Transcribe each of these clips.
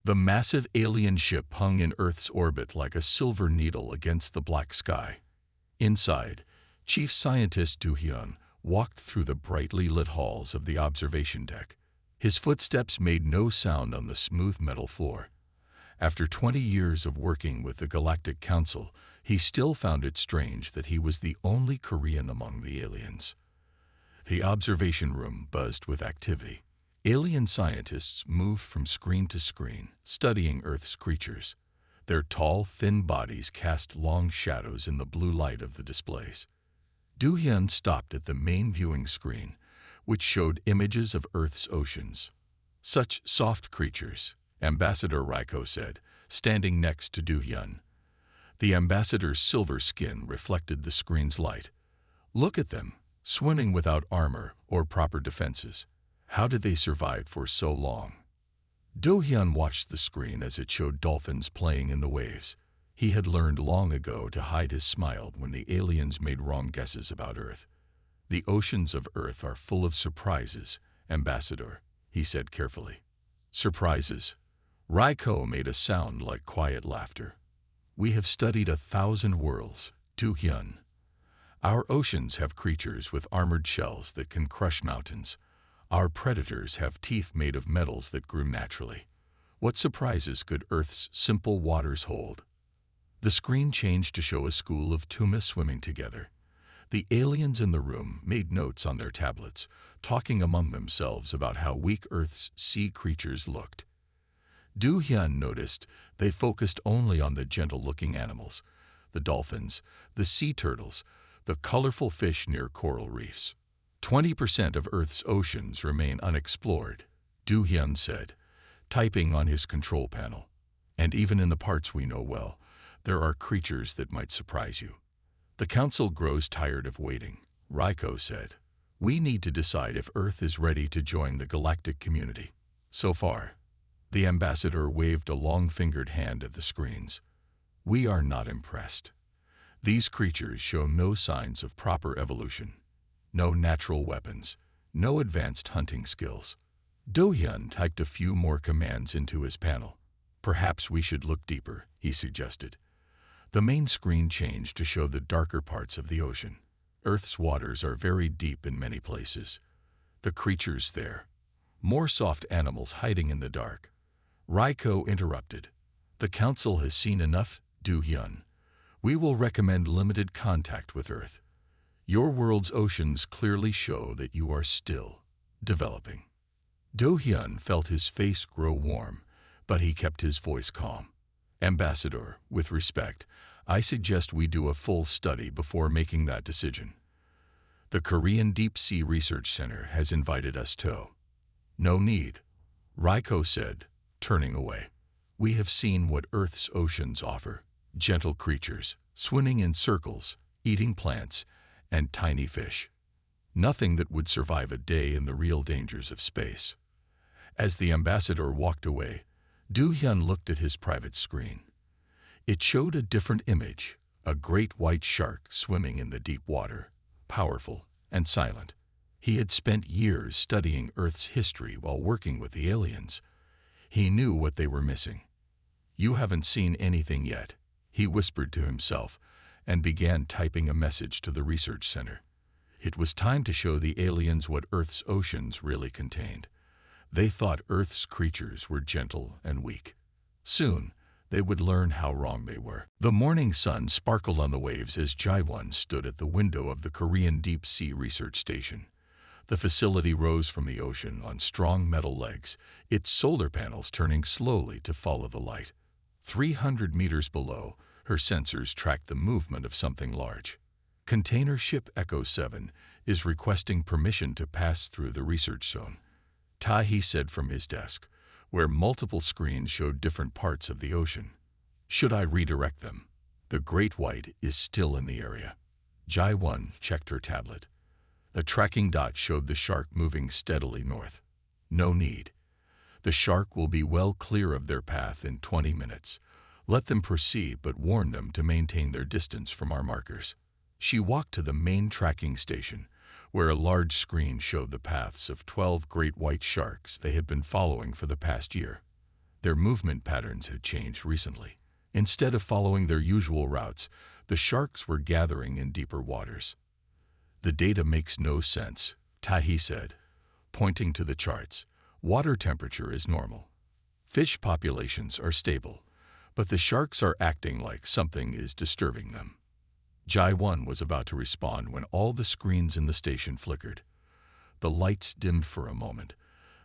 The massive alien ship hung in Earth's orbit like a silver needle against the black sky. Inside, Chief Scientist Du Hyun walked through the brightly lit halls of the observation deck. His footsteps made no sound on the smooth metal floor. After 20 years of working with the Galactic Council, he still found it strange that he was the only Korean among the aliens. The observation room buzzed with activity. Alien scientists moved from screen to screen, studying Earth's creatures. Their tall, thin bodies cast long shadows in the blue light of the displays. Du Hyun stopped at the main viewing screen, which showed images of Earth's oceans. "Such soft creatures," Ambassador Raiko said, standing next to Du Hyun. The ambassador's silver skin reflected the screen's light. "Look at them, swimming without armor or proper defenses. How did they survive for so long?" Do Hyun watched the screen as it showed dolphins playing in the waves. He had learned long ago to hide his smile when the aliens made wrong guesses about Earth. "The oceans of Earth are full of surprises, Ambassador," he said carefully. "Surprises?" Raiko made a sound like quiet laughter. "We have studied 1,000 worlds, Du Hyun. Our oceans have creatures with armored shells that can crush mountains. Our predators have teeth made of metals that grew naturally. What surprises could Earth's simple waters hold?" The screen changed to show a school of Tuma swimming together. The aliens in the room made notes on their tablets, talking among themselves about how weak Earth's sea creatures looked. Du Hyun noticed they focused only on the gentle-looking animals, the dolphins, the sea turtles, the colorful fish near coral reefs. 20% of Earth's oceans remain unexplored," Du Hyun said, typing on his control panel. "And even in the parts we know well, there are creatures that might surprise you." "The Council grows tired of waiting," Raiko said. "We need to decide if Earth is ready to join the galactic community." "So far," the ambassador waved a long-fingered hand at the screens, "we are not impressed. These creatures show no signs of proper evolution. No natural weapons, no advanced hunting skills." Do Hyun typed a few more commands into his panel. "Perhaps we should look deeper," he suggested. The main screen changed to show the darker parts of the ocean. Earth's waters are very deep in many places. The creatures there, more soft animals hiding in the dark. Raiko interrupted. "The Council has seen enough, Du Hyun. We will recommend limited contact with Earth. Your world's oceans clearly show that you are still developing." Do Hyun felt his face grow warm, but he kept his voice calm. "Ambassador, with respect, I suggest we do a full study before making that decision. The Korean Deep Sea Research Center has invited us to." "No need," Raiko said, turning away. "We have seen what Earth's oceans offer. Gentle creatures, swimming in circles, eating plants, and tiny fish. Nothing that would survive a day in the real dangers of space." As the ambassador walked away, Du Hyun looked at his private screen. It showed a different image, a great white shark swimming in the deep water, powerful and silent. He had spent years studying Earth's history while working with the aliens. He knew what they were missing. "You haven't seen anything yet," he whispered to himself, and began typing a message to the research center. It was time to show the aliens what Earth's oceans really contained. They thought Earth's creatures were gentle and weak. Soon, they would learn how wrong they were. The morning sun sparkled on the waves as Jaewon stood at the window of the Korean Deep Sea Research Station. The facility rose from the ocean on strong metal legs, its solar panels turning slowly to follow the light. 300 meters below, her sensors tracked the movement of something large. "Container ship Echo 7 is requesting permission to pass through the research zone," Tahi said from his desk, where multiple screens showed different parts of the ocean. "Should I redirect them?" "The Great White is still in the area." Jaewon checked her tablet. The tracking dot showed the shark moving steadily north. "No need. The shark will be well clear of their path in 20 minutes. Let them proceed, but warn them to maintain their distance from our markers." She walked to the main tracking station, where a large screen showed the paths of 12 great white sharks they had been following for the past year. Their movement patterns had changed recently. Instead of following their usual routes, the sharks were gathering in deeper waters. The data makes no sense, Tahi said, pointing to the charts. Water temperature is normal. Fish populations are stable, but the sharks are acting like something is disturbing them. Jai-1 was about to respond when all the screens in the station flickered. The lights dimmed for a moment,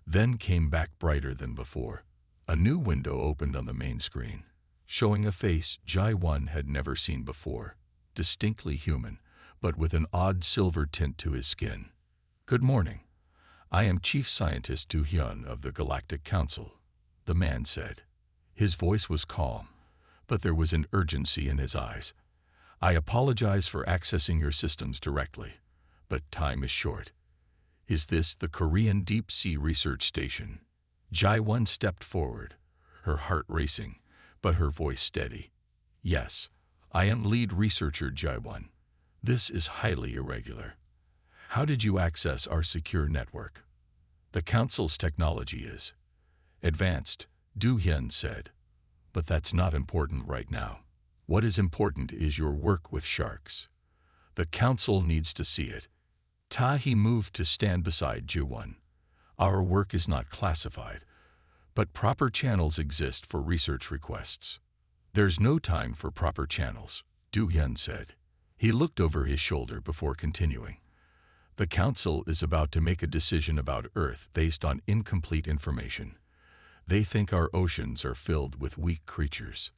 then came back brighter than before. A new window opened on the main screen, showing a face Jai-1 had never seen before, distinctly human, but with an odd silver tint to his skin. "Good morning. I am Chief Scientist Du-hyun of the Galactic Council," the man said. His voice was calm, but there was an urgency in his eyes. "I apologize for accessing your systems directly, but time is short." "Is this the Korean Deep Sea Research Station?" Jai-1 stepped forward, her heart racing, but her voice steady. "Yes, I am lead researcher Jai-1. This is highly irregular. How did you access our secure network?" "The Council's technology is advanced," Du-hyun said. "But that's not important right now. What is important is your work with sharks. The Council needs to see it." Tahi moved to stand beside Ju-1. "Our work is not classified, but proper channels exist for research requests." "There's no time for proper channels," Du-hyun said. He looked over his shoulder before continuing. "The Council is about to make a decision about Earth based on incomplete information. They think our oceans are filled with weak creatures.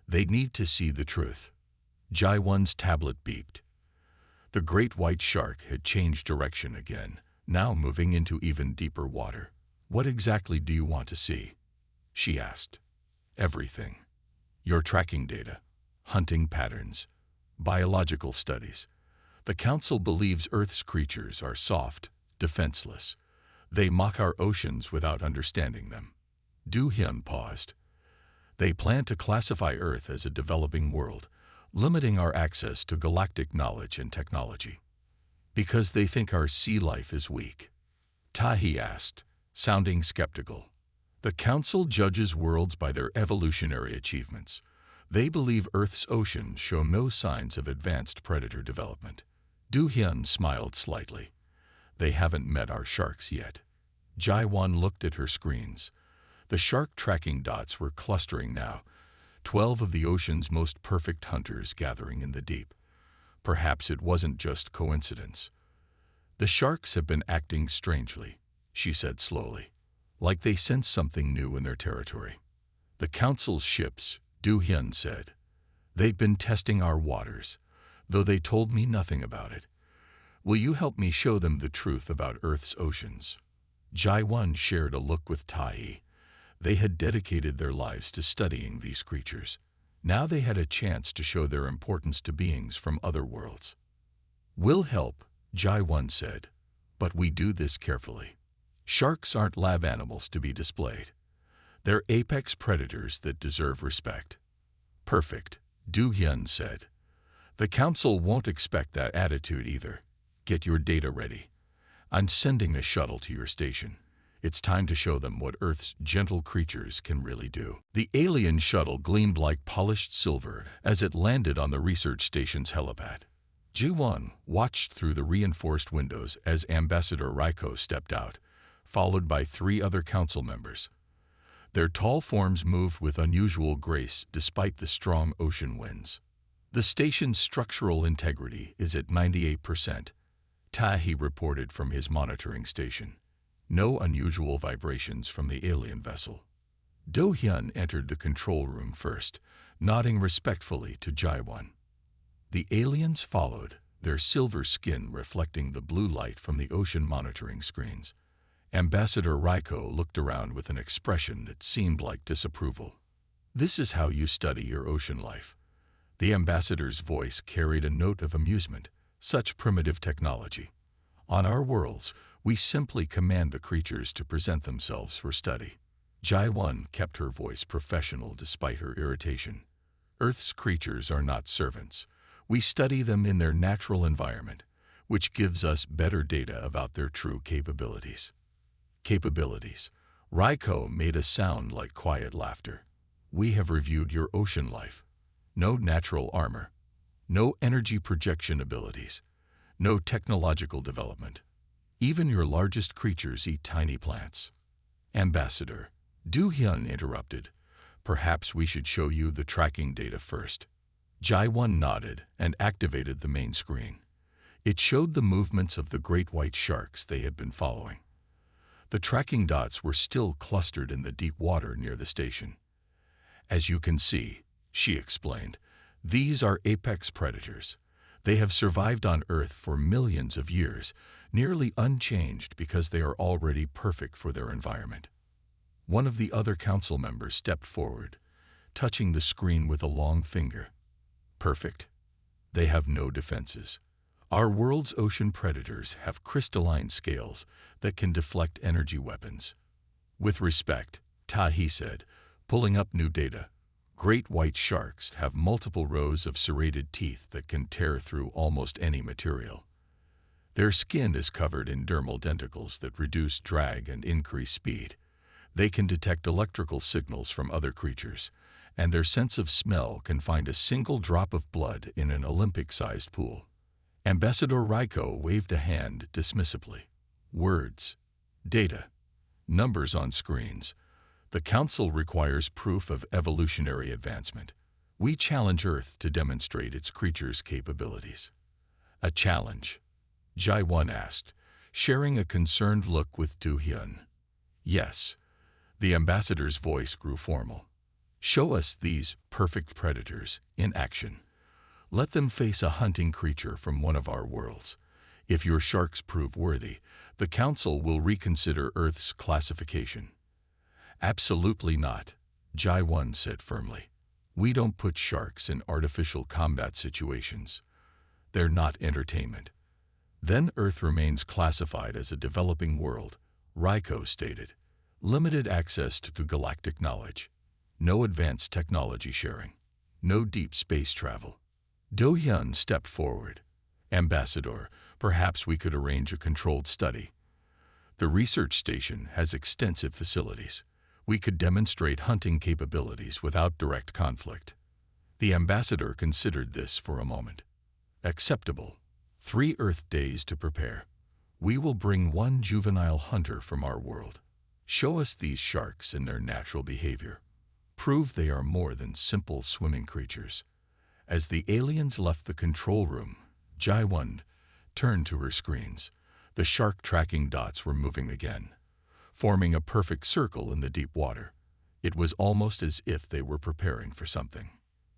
They need to see the truth." Jai-1's tablet beeped. The great white shark had changed direction again, now moving into even deeper water. "What exactly do you want to see?" she asked. "Everything. Your tracking data, hunting patterns, biological studies. The Council believes Earth's creatures are soft, defenseless. They mock our oceans without understanding them." Du-hyun paused. "They plan to classify Earth as a developing world, limiting our access to galactic knowledge and technology. Because they think our sea life is weak?" Tahi asked, sounding skeptical. "The Council judges worlds by their evolutionary achievements. They believe Earth's oceans show no signs of advanced predator development." Du-hyun smiled slightly. "They haven't met our sharks yet." Jai-1 looked at her screens. The shark tracking dots were clustering now, 12 of the ocean's most perfect hunters gathering in the deep. Perhaps it wasn't just coincidence. "The sharks have been acting strangely," she said slowly, "like they sense something new in their territory." "The Council's ships," Du-hyun said. "They've been testing our waters, though they told me nothing about it. Will you help me show them the truth about Earth's oceans?" Jai-1 shared a look with Tahi. They had dedicated their lives to studying these creatures. Now they had a chance to show their importance to beings from other worlds. "We'll help," Jai-1 said, "but we do this carefully. Sharks aren't lab animals to be displayed. They're apex predators that deserve respect." "Perfect," Du-hyun said. "The Council won't expect that attitude either. Get your data ready. I'm sending a shuttle to your station. It's time to show them what Earth's gentle creatures can really do." The alien shuttle gleamed like polished silver as it landed on the research station's helipad. Ju-1 watched through the reinforced windows as Ambassador Raiko stepped out, followed by 3 other council members. Their tall forms moved with unusual grace despite the strong ocean winds. "The station's structural integrity is at 98%, Tahi reported from his monitoring station. No unusual vibrations from the alien vessel. Do-hyun entered the control room first, nodding respectfully to Jai-1. The aliens followed, their silver skin reflecting the blue light from the ocean monitoring screens. Ambassador Raiko looked around with an expression that seemed like disapproval. "This is how you study your ocean life." The ambassador's voice carried a note of amusement. "Such primitive technology. On our worlds, we simply command the creatures to present themselves for study." Jai-1 kept her voice professional despite her irritation. "Earth's creatures are not servants. We study them in their natural environment, which gives us better data about their true capabilities." "Capabilities," Raiko made a sound like quiet laughter. We have reviewed your ocean life. No natural armor. No energy projection abilities. No technological development. Even your largest creatures eat tiny plants. Ambassador, Du-hyun interrupted. Perhaps we should show you the tracking data first. Jae-won nodded and activated the main screen. It showed the movements of the great white sharks they had been following. The tracking dots were still clustered in the deep water near the station. As you can see, she explained, these are apex predators. They have survived on Earth for millions of years, nearly unchanged because they are already perfect for their environment. One of the other council members stepped forward, touching the screen with a long finger. Perfect. They have no defenses. Our world's ocean predators have crystalline scales that can deflect energy weapons. With respect, Tahi said, pulling up new data. Great white sharks have multiple rows of serrated teeth that can tear through almost any material. Their skin is covered in dermal denticles that reduce drag and increase speed. They can detect electrical signals from other creatures, and their sense of smell can find a single drop of blood in an Olympic-sized pool. Ambassador Raiko waved a hand dismissively. Words, data, numbers on screens. The Council requires proof of evolutionary advancement. We challenge Earth to demonstrate its creatures' capabilities. A challenge? Jae-won asked, sharing a concerned look with Du-hyun. Yes. The ambassador's voice grew formal. Show us these perfect predators in action. Let them face a hunting creature from one of our worlds. If your sharks prove worthy, the Council will reconsider Earth's classification. Absolutely not, Jae-won said firmly. We don't put sharks in artificial combat situations. They're not entertainment. Then Earth remains classified as a developing world, Raiko stated. Limited access to galactic knowledge. No advanced technology sharing. No deep space travel. Do-hyun stepped forward. Ambassador, perhaps we could arrange a controlled study. The research station has extensive facilities. We could demonstrate hunting capabilities without direct conflict. The ambassador considered this for a moment. Acceptable. 3 Earth days to prepare. We will bring 1 juvenile hunter from our world. Show us these sharks in their natural behavior. Prove they are more than simple swimming creatures. As the aliens left the control room, Jae-won turned to her screens. The shark tracking dots were moving again, forming a perfect circle in the deep water. It was almost as if they were preparing for something.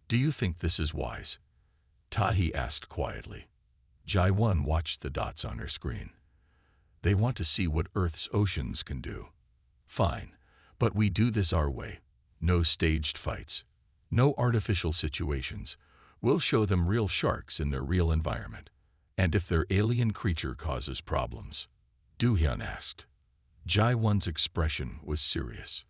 Do you think this is wise? Tahi asked quietly. Jae-won watched the dots on her screen. They want to see what Earth's oceans can do. Fine, but we do this our way. No staged fights. No artificial situations. We'll show them real sharks in their real environment. And if their alien creature causes problems? Do-hyun asked. Jae-won's expression was serious.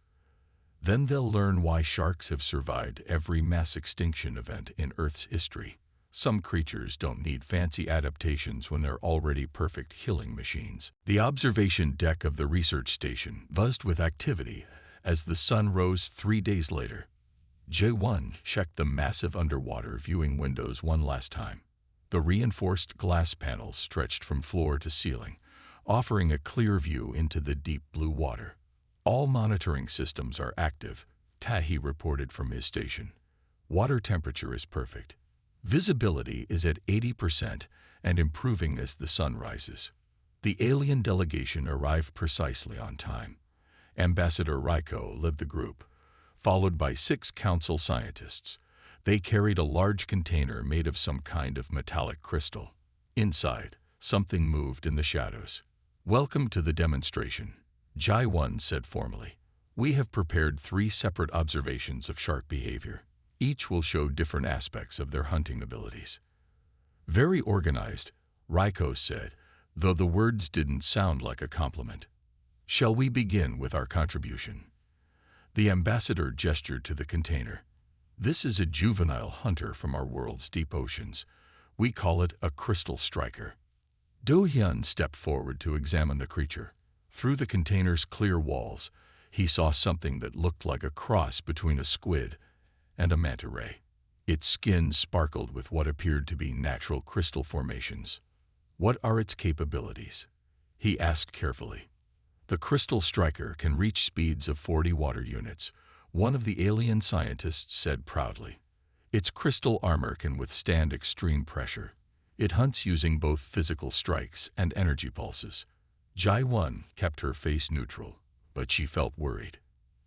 Then they'll learn why sharks have survived every mass extinction event in Earth's history. Some creatures don't need fancy adaptations when they're already perfect killing machines. The observation deck of the research station buzzed with activity as the sun rose 3 days later. Jae-won checked the massive underwater viewing windows one last time. The reinforced glass panels stretched from floor to ceiling, offering a clear view into the deep blue water. All monitoring systems are active, Tahi reported from his station. Water temperature is perfect. Visibility is at 80% and improving as the sun rises. The alien delegation arrived precisely on time. Ambassador Raiko led the group, followed by 6 council scientists. They carried a large container made of some kind of metallic crystal. Inside, something moved in the shadows. Welcome to the demonstration, Jae-won said formally. We have prepared 3 separate observations of shark behavior. Each will show different aspects of their hunting abilities. Very organized, Raiko said, though the words didn't sound like a compliment. Shall we begin with our contribution? The ambassador gestured to the container. This is a juvenile hunter from our world's deep oceans. We call it a crystal striker. Do-hyun stepped forward to examine the creature. Through the container's clear walls, he saw something that looked like a cross between a squid and a manta ray. Its skin sparkled with what appeared to be natural crystal formations. "What are its capabilities?" he asked carefully. "The crystal striker can reach speeds of 40 water units," one of the alien scientists said proudly. "Its crystal armor can withstand extreme pressure. It hunts using both physical strikes and energy pulses." Jai-1 kept her face neutral, but she felt worried.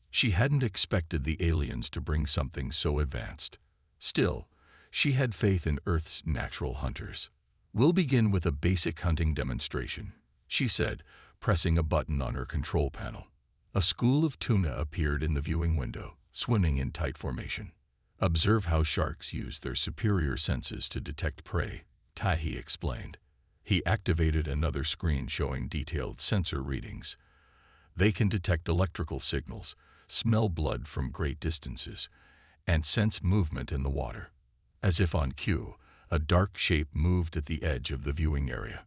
She hadn't expected the aliens to bring something so advanced. Still, she had faith in Earth's natural hunters. "We'll begin with a basic hunting demonstration," she said, pressing a button on her control panel. A school of tuna appeared in the viewing window, swimming in tight formation. "Observe how sharks use their superior senses to detect prey," Tahi explained. He activated another screen showing detailed sensor readings. "They can detect electrical signals, smell blood from great distances, and sense movement in the water." As if on cue, a dark shape moved at the edge of the viewing area.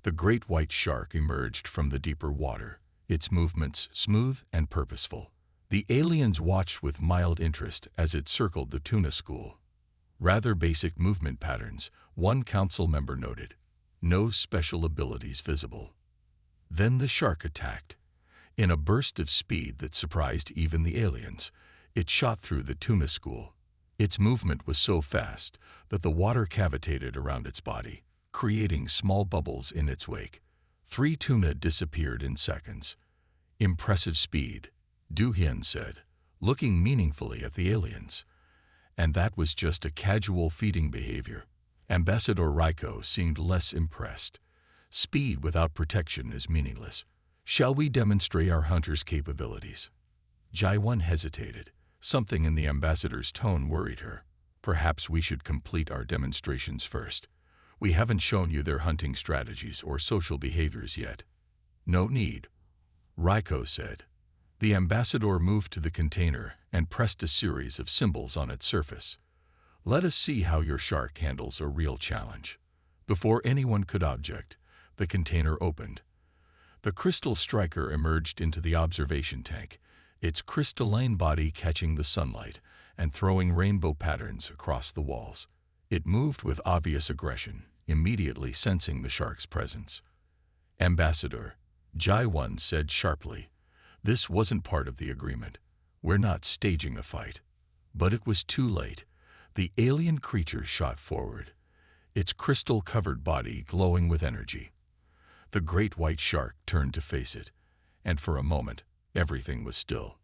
The great white shark emerged from the deeper water, its movements smooth and purposeful. The aliens watched with mild interest as it circled the tuna school. "Rather basic movement patterns," one council member noted. "No special abilities visible." Then the shark attacked. In a burst of speed that surprised even the aliens, it shot through the tuna school. Its movement was so fast that the water cavitated around its body, creating small bubbles in its wake. 3 tuna disappeared in seconds. "Impressive speed," Du-hyun said, looking meaningfully at the aliens. And that was just a casual feeding behavior. Ambassador Raiko seemed less impressed. "Speed without protection is meaningless. Shall we demonstrate our hunter's capabilities?" Jai-1 hesitated. Something in the ambassador's tone worried her. "Perhaps we should complete our demonstrations first. We haven't shown you their hunting strategies or social behaviors yet." "No need," Raiko said. The ambassador moved to the container and pressed a series of symbols on its surface. "Let us see how your shark handles a real challenge." Before anyone could object, the container opened. The crystal striker emerged into the observation tank, its crystalline body catching the sunlight and throwing rainbow patterns across the walls. It moved with obvious aggression, immediately sensing the shark's presence. "Ambassador," Jai-1 said sharply, "this wasn't part of the agreement. We're not staging a fight." But it was too late. The alien creature shot forward, its crystal-covered body glowing with energy. The great white shark turned to face it, and for a moment, everything was still.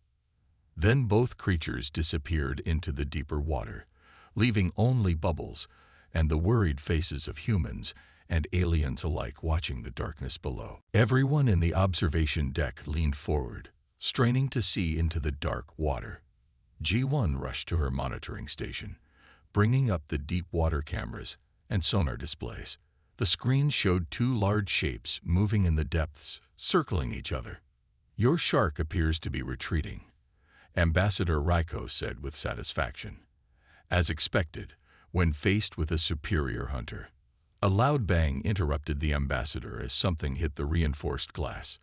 Then both creatures disappeared into the deeper water, leaving only bubbles and the worried faces of humans and aliens alike watching the darkness below. Everyone in the observation deck leaned forward, straining to see into the dark water. G1 rushed to her monitoring station, bringing up the deep water cameras and sonar displays. The screen showed 2 large shapes moving in the depths, circling each other. "Your shark appears to be retreating," Ambassador Raiko said with satisfaction. As expected, when faced with a superior hunter. A loud bang interrupted the ambassador as something hit the reinforced glass.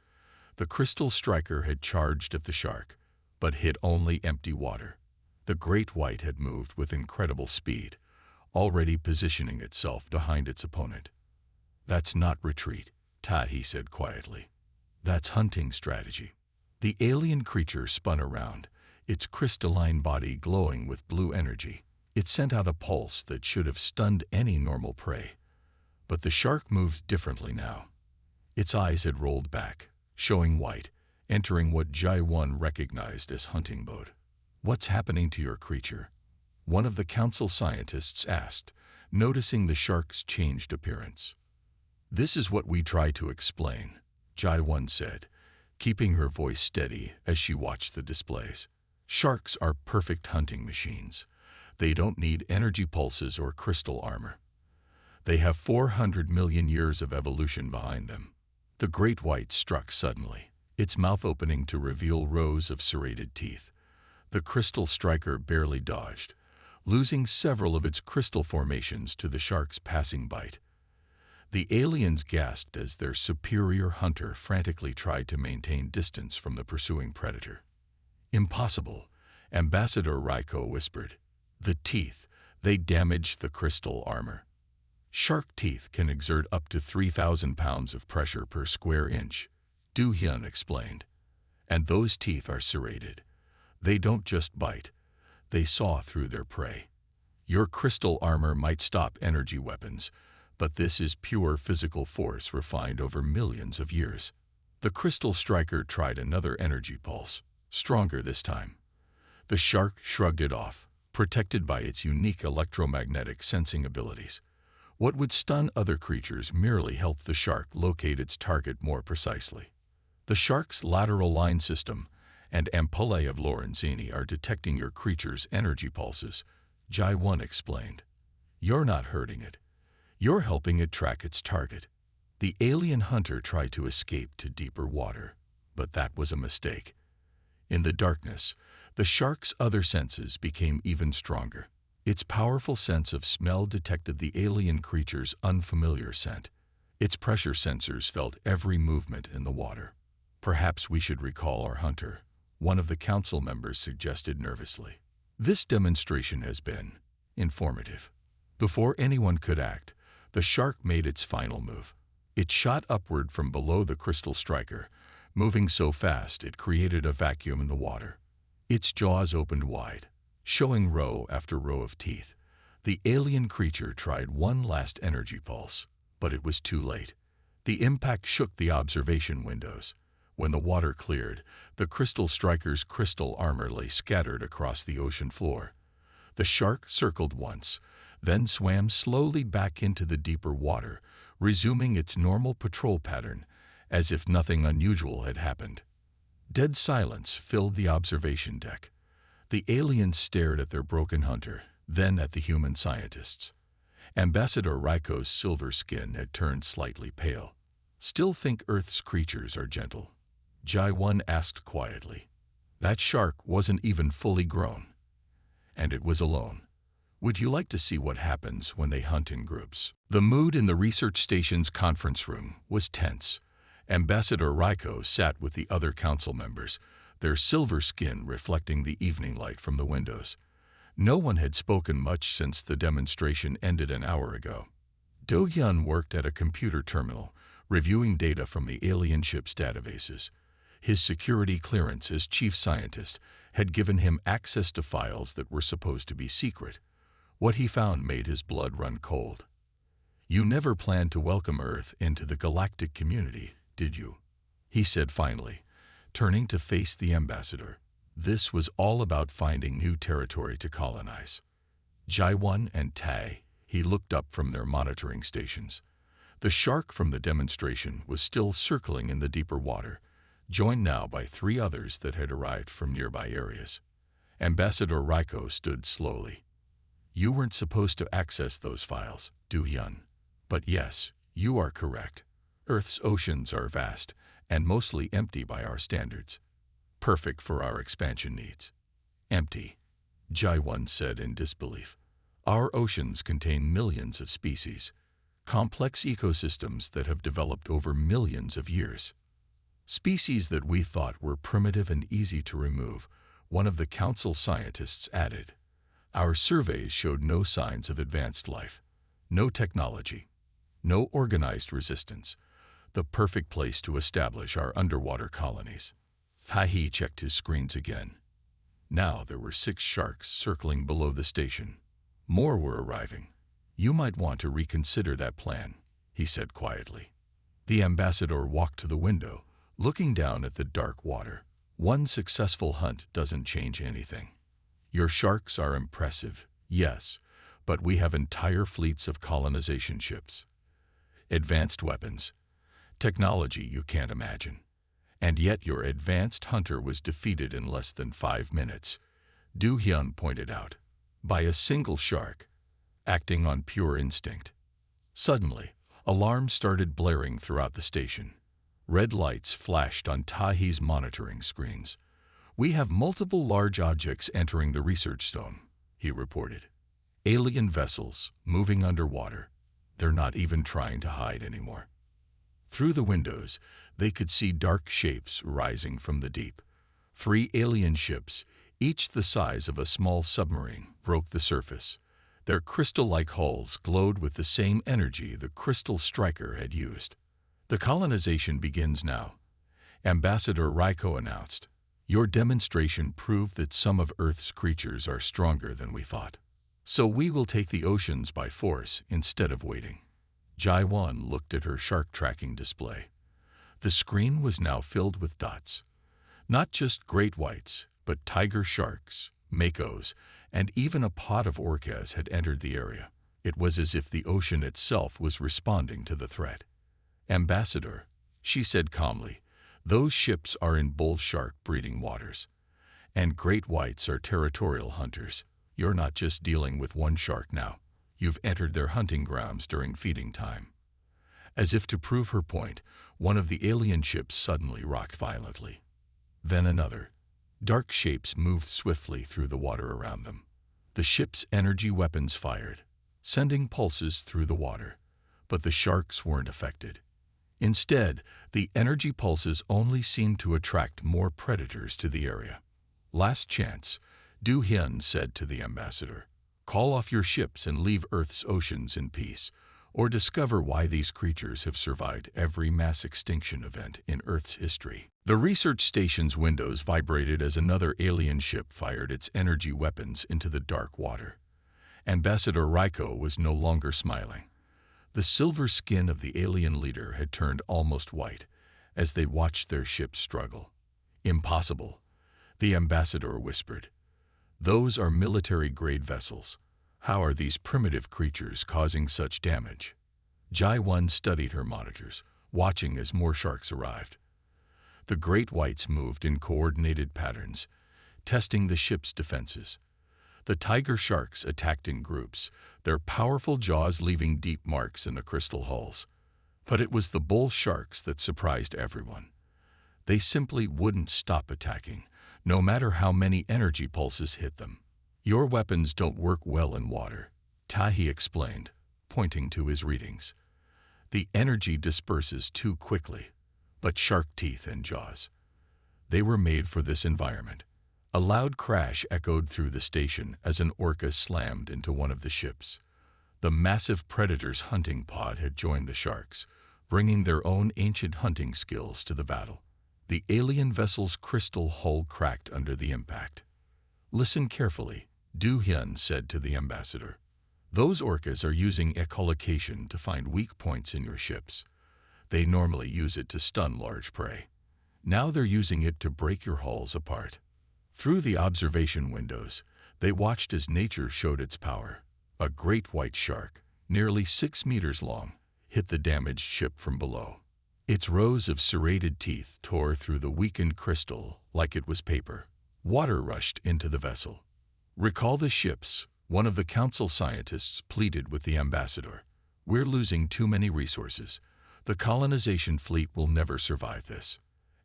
The crystal striker had charged at the shark, but hit only empty water. The great white had moved with incredible speed, already positioning itself behind its opponent. "That's not retreat," Tahi said quietly. "That's hunting strategy." The alien creature spun around, its crystalline body glowing with blue energy. It sent out a pulse that should have stunned any normal prey. But the shark moved differently now. Its eyes had rolled back, showing white, entering what Jai-1 recognized as hunting mode. "What's happening to your creature?" one of the council scientists asked, noticing the shark's changed appearance. "This is what we try to explain," Jai-1 said, keeping her voice steady as she watched the displays. "Sharks are perfect hunting machines. They don't need energy pulses or crystal armor. They have 400 million years of evolution behind them." The great white struck suddenly, its mouth opening to reveal rows of serrated teeth. The crystal striker barely dodged, losing several of its crystal formations to the shark's passing bite. The aliens gasped as their superior hunter frantically tried to maintain distance from the pursuing predator. "Impossible," Ambassador Raiko whispered. "The teeth, they damaged the crystal armor. Shark teeth can exert up to 3,000 pounds of pressure per square inch," Du Hyun explained. "And those teeth are serrated. They don't just bite, they saw through their prey. Your crystal armor might stop energy weapons, but this is pure physical force refined over millions of years." The crystal striker tried another energy pulse, stronger this time. The shark shrugged it off, protected by its unique electromagnetic sensing abilities. What would stun other creatures merely helped the shark locate its target more precisely. "The shark's lateral line system and ampullae of Lorenzini are detecting your creature's energy pulses," Jai-1 explained. "You're not hurting it. You're helping it track its target." The alien hunter tried to escape to deeper water, but that was a mistake. In the darkness, the shark's other senses became even stronger. Its powerful sense of smell detected the alien creature's unfamiliar scent. Its pressure sensors felt every movement in the water. "Perhaps we should recall our hunter," one of the council members suggested nervously. "This demonstration has been informative." Before anyone could act, the shark made its final move. It shot upward from below the crystal striker, moving so fast it created a vacuum in the water. Its jaws opened wide, showing row after row of teeth. The alien creature tried one last energy pulse, but it was too late. The impact shook the observation windows. When the water cleared, the crystal striker's crystal armor lay scattered across the ocean floor. The shark circled once, then swam slowly back into the deeper water, resuming its normal patrol pattern, as if nothing unusual had happened. Dead silence filled the observation deck. The aliens stared at their broken hunter, then at the human scientists. Ambassador Raiko's silver skin had turned slightly pale. "Still think Earth's creatures are gentle?" Jai-1 asked quietly. "That shark wasn't even fully grown. And it was alone. Would you like to see what happens when they hunt in groups?" The mood in the research station's conference room was tense. Ambassador Raiko sat with the other council members, their silver skin reflecting the evening light from the windows. No one had spoken much since the demonstration ended an hour ago. Do Hyun worked at a computer terminal, reviewing data from the alien ship's databases. His security clearance as chief scientist had given him access to files that were supposed to be secret. What he found made his blood run cold. "You never planned to welcome Earth into the galactic community, did you?" he said finally, turning to face the ambassador. This was all about finding new territory to colonize. Jai-1 and Tai, he looked up from their monitoring stations. The shark from the demonstration was still circling in the deeper water, joined now by 3 others that had arrived from nearby areas. Ambassador Raiko stood slowly. "You weren't supposed to access those files, Du Hyun. But yes, you are correct. Earth's oceans are vast and mostly empty by our standards. Perfect for our expansion needs." "Empty," Jai-1 said in disbelief. "Our oceans contain millions of species, complex ecosystems that have developed over millions of years. Species that we thought were primitive and easy to remove," one of the council scientists added. "Our surveys showed no signs of advanced life, no technology, no organized resistance. The perfect place to establish our underwater colonies." Tahi checked his screens again. Now there were 6 sharks circling below the station. More were arriving. "You might want to reconsider that plan," he said quietly. The ambassador walked to the window, looking down at the dark water. "One successful hunt doesn't change anything. Your sharks are impressive, yes, but we have entire fleets of colonization ships. Advanced weapons, technology you can't imagine. And yet your advanced hunter was defeated in less than 5 minutes," Du Hyun pointed out. "By a single shark, acting on pure instinct." Suddenly, alarms started blaring throughout the station. Red lights flashed on Tahi's monitoring screens. "We have multiple large objects entering the research zone," he reported. "Alien vessels moving underwater. They're not even trying to hide anymore. Through the windows, they could see dark shapes rising from the deep. 3 alien ships, each the size of a small submarine, broke the surface. Their crystal-like hulls glowed with the same energy the Crystal Striker had used. "The colonization begins now," Ambassador Raiko announced. "Your demonstration proved that some of Earth's creatures are stronger than we thought. So we will take the oceans by force instead of waiting." Jaiwan looked at her shark tracking display. The screen was now filled with dots. Not just great whites, but tiger sharks, makos, and even a pod of orcas had entered the area. It was as if the ocean itself was responding to the threat. "Ambassador," she said calmly, "those ships are in bull shark breeding waters. And great whites are territorial hunters. You're not just dealing with one shark now. You've entered their hunting grounds during feeding time." As if to prove her point, one of the alien ships suddenly rocked violently. Then another. Dark shapes moved swiftly through the water around them. The ship's energy weapons fired, sending pulses through the water. But the sharks weren't affected. Instead, the energy pulses only seemed to attract more predators to the area. "Last chance," Du Hyun said to the ambassador. "Call off your ships and leave Earth's oceans in peace, or discover why these creatures have survived every mass extinction event in Earth's history." The research station's windows vibrated as another alien ship fired its energy weapons into the dark water. Ambassador Raiko was no longer smiling. The silver skin of the alien leader had turned almost white as they watched their ship struggle. "Impossible," the ambassador whispered. "Those are military-grade vessels. How are these primitive creatures causing such damage?" Jaiwan studied her monitors, watching as more sharks arrived. The great whites moved in coordinated patterns, testing the ship's defenses. The tiger sharks attacked in groups, their powerful jaws leaving deep marks in the crystal hulls. But it was the bull sharks that surprised everyone. They simply wouldn't stop attacking, no matter how many energy pulses hit them. "Your weapons don't work well in water," Tahi explained, pointing to his readings. "The energy disperses too quickly. But shark teeth and jaws, they were made for this environment." A loud crash echoed through the station as an orca slammed into one of the ships. The massive predator's hunting pod had joined the sharks, bringing their own ancient hunting skills to the battle. The alien vessel's crystal hull cracked under the impact. "Listen carefully," Du Hyun said to the ambassador. "Those orcas are using echolocation to find weak points in your ships. They normally use it to stun large prey. Now they're using it to break your hulls apart." Through the observation windows, they watched as nature showed its power. A great white shark, nearly 6 meters long, hit the damaged ship from below. Its rows of serrated teeth tore through the weakened crystal like it was paper. Water rushed into the vessel. "Recall the ships," one of the council scientists pleaded with the ambassador. "We're losing too many resources. The colonization fleet will never survive this."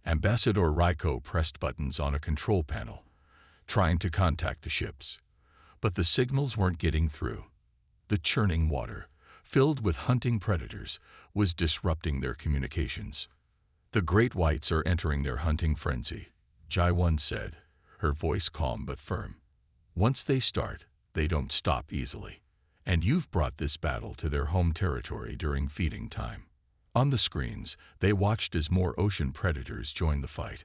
Ambassador Raiko pressed buttons on a control panel, trying to contact the ships. But the signals weren't getting through. The churning water, filled with hunting predators, was disrupting their communications. "The great whites are entering their hunting frenzy," Jaiwan said, her voice calm but firm. "Once they start, they don't stop easily. And you've brought this battle to their home territory during feeding time." On the screens, they watched as more ocean predators joined the fight.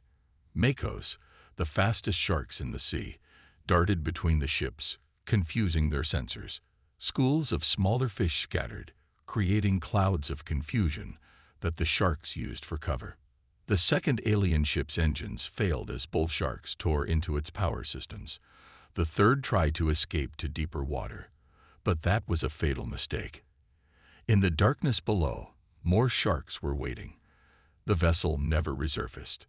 Makos, the fastest sharks in the sea, darted between the ships, confusing their sensors. Schools of smaller fish scattered, creating clouds of confusion that the sharks used for cover. The second alien ship's engines failed as bull sharks tore into its power systems. The third tried to escape to deeper water, but that was a fatal mistake. In the darkness below, more sharks were waiting. The vessel never resurfaced.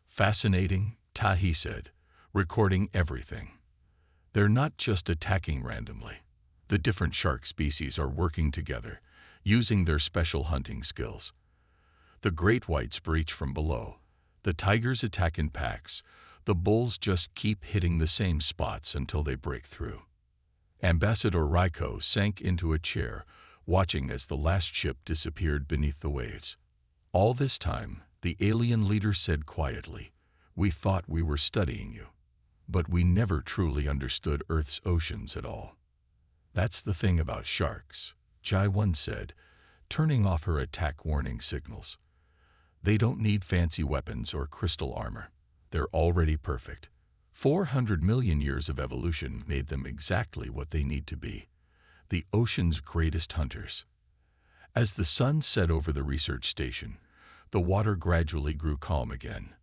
"Fascinating," Tahi said, recording everything. "They're not just attacking randomly. The different shark species are working together, using their special hunting skills. The great whites breach from below. The tigers attack in packs. The bulls just keep hitting the same spots until they break through." Ambassador Raiko sank into a chair, watching as the last ship disappeared beneath the waves. All this time, the alien leader said quietly, "We thought we were studying you, but we never truly understood Earth's oceans at all." "That's the thing about sharks," Jai-1 said, turning off her attack warning signals. "They don't need fancy weapons or crystal armor. They're already perfect. 400 million years of evolution made them exactly what they need to be, the ocean's greatest hunters." As the sun set over the research station, the water gradually grew calm again.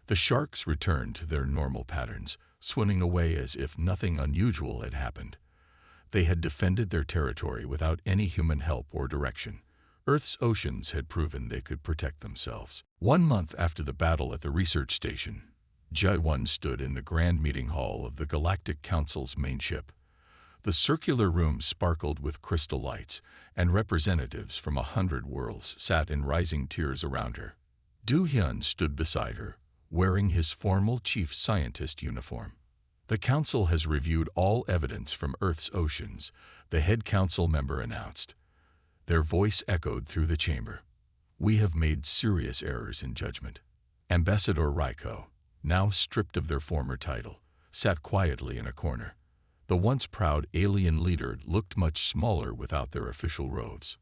The sharks returned to their normal patterns, swimming away as if nothing unusual had happened. They had defended their territory without any human help or direction. Earth's oceans had proven they could protect themselves. 1 month after the battle at the research station, Jai-1 stood in the grand meeting hall of the Galactic Council's main ship. The circular room sparkled with crystal lights, and representatives from 100 worlds sat in rising tiers around her. Do-hyun stood beside her, wearing his formal chief scientist uniform. "The Council has reviewed all evidence from Earth's oceans," the head council member announced. Their voice echoed through the chamber. "We have made serious errors in judgment." Ambassador Raiko, now stripped of their former title, sat quietly in a corner. The once proud alien leader looked much smaller without their official robes.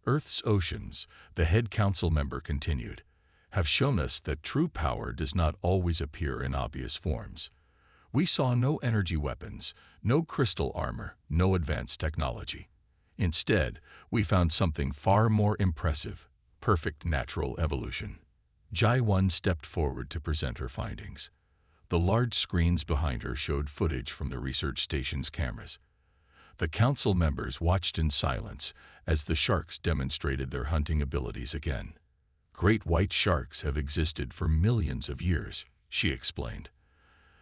"Earth's oceans," the head council member continued, "have shown us that true power does not always appear in obvious forms. We saw no energy weapons, no crystal armor, no advanced technology. Instead, we found something far more impressive: perfect natural evolution." Jai-1 stepped forward to present her findings. The large screens behind her showed footage from the research station's cameras. The council members watched in silence as the sharks demonstrated their hunting abilities again. "Great white sharks have existed for millions of years," she explained.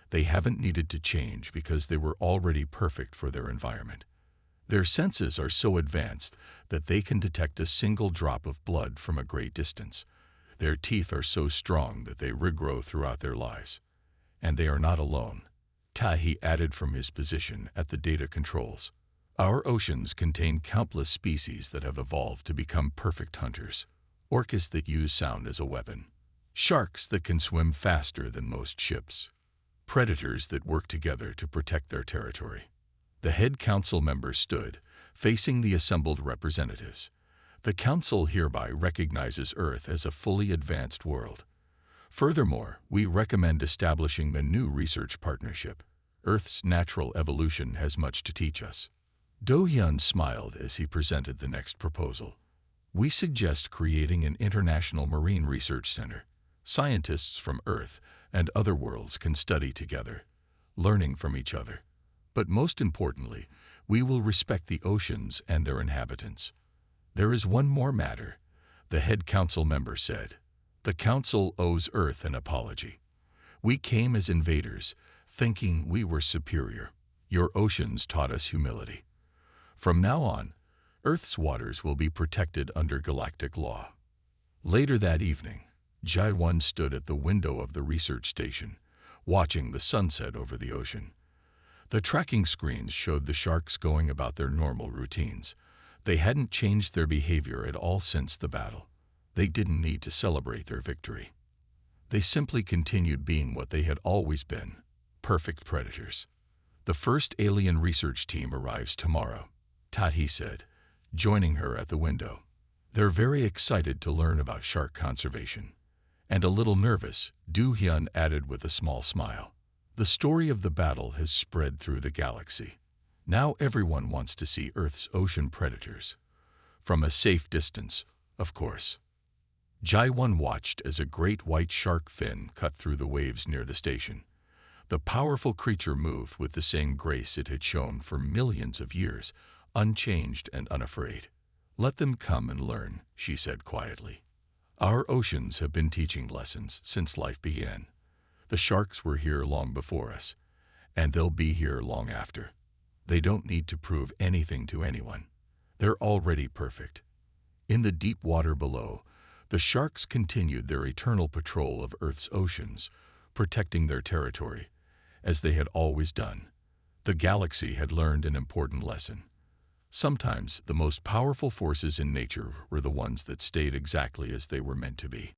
"They haven't needed to change because they were already perfect for their environment. Their senses are so advanced that they can detect a single drop of blood from a great distance. Their teeth are so strong that they regrow throughout their lives. And they are not alone," Tahi added from his position at the data controls. "Our oceans contain countless species that have evolved to become perfect hunters. Orcs that use sound as a weapon. Sharks that can swim faster than most ships. Predators that work together to protect their territory." The head council member stood, facing the assembled representatives. "The council hereby recognizes Earth as a fully advanced world. Furthermore, we recommend establishing a new research partnership. Earth's natural evolution has much to teach us." Do-hyun smiled as he presented the next proposal. "We suggest creating an international marine research center. Scientists from Earth and other worlds can study together, learning from each other. But most importantly, we will respect the oceans and their inhabitants." "There is one more matter," the head council member said. "The council owes Earth an apology. We came as invaders, thinking we were superior. Your oceans taught us humility. From now on, Earth's waters will be protected under galactic law." Later that evening, Jai-1 stood at the window of the research station, watching the sunset over the ocean. The tracking screens showed the sharks going about their normal routines. They hadn't changed their behavior at all since the battle. They didn't need to celebrate their victory. They simply continued being what they had always been: perfect predators. "The first alien research team arrives tomorrow," Tahi said, joining her at the window. "They're very excited to learn about shark conservation." "And a little nervous," Do-hyun added with a small smile. "The story of the battle has spread through the galaxy. Now everyone wants to see Earth's ocean predators. From a safe distance, of course." Jai-1 watched as a great white shark fin cut through the waves near the station. The powerful creature moved with the same grace it had shown for millions of years, unchanged and unafraid. "Let them come and learn," she said quietly. "Our oceans have been teaching lessons since life began. The sharks were here long before us, and they'll be here long after. They don't need to prove anything to anyone. They're already perfect." In the deep water below, the sharks continued their eternal patrol of Earth's oceans, protecting their territory, as they had always done. The galaxy had learned an important lesson. Sometimes the most powerful forces in nature were the ones that stayed exactly as they were meant to be.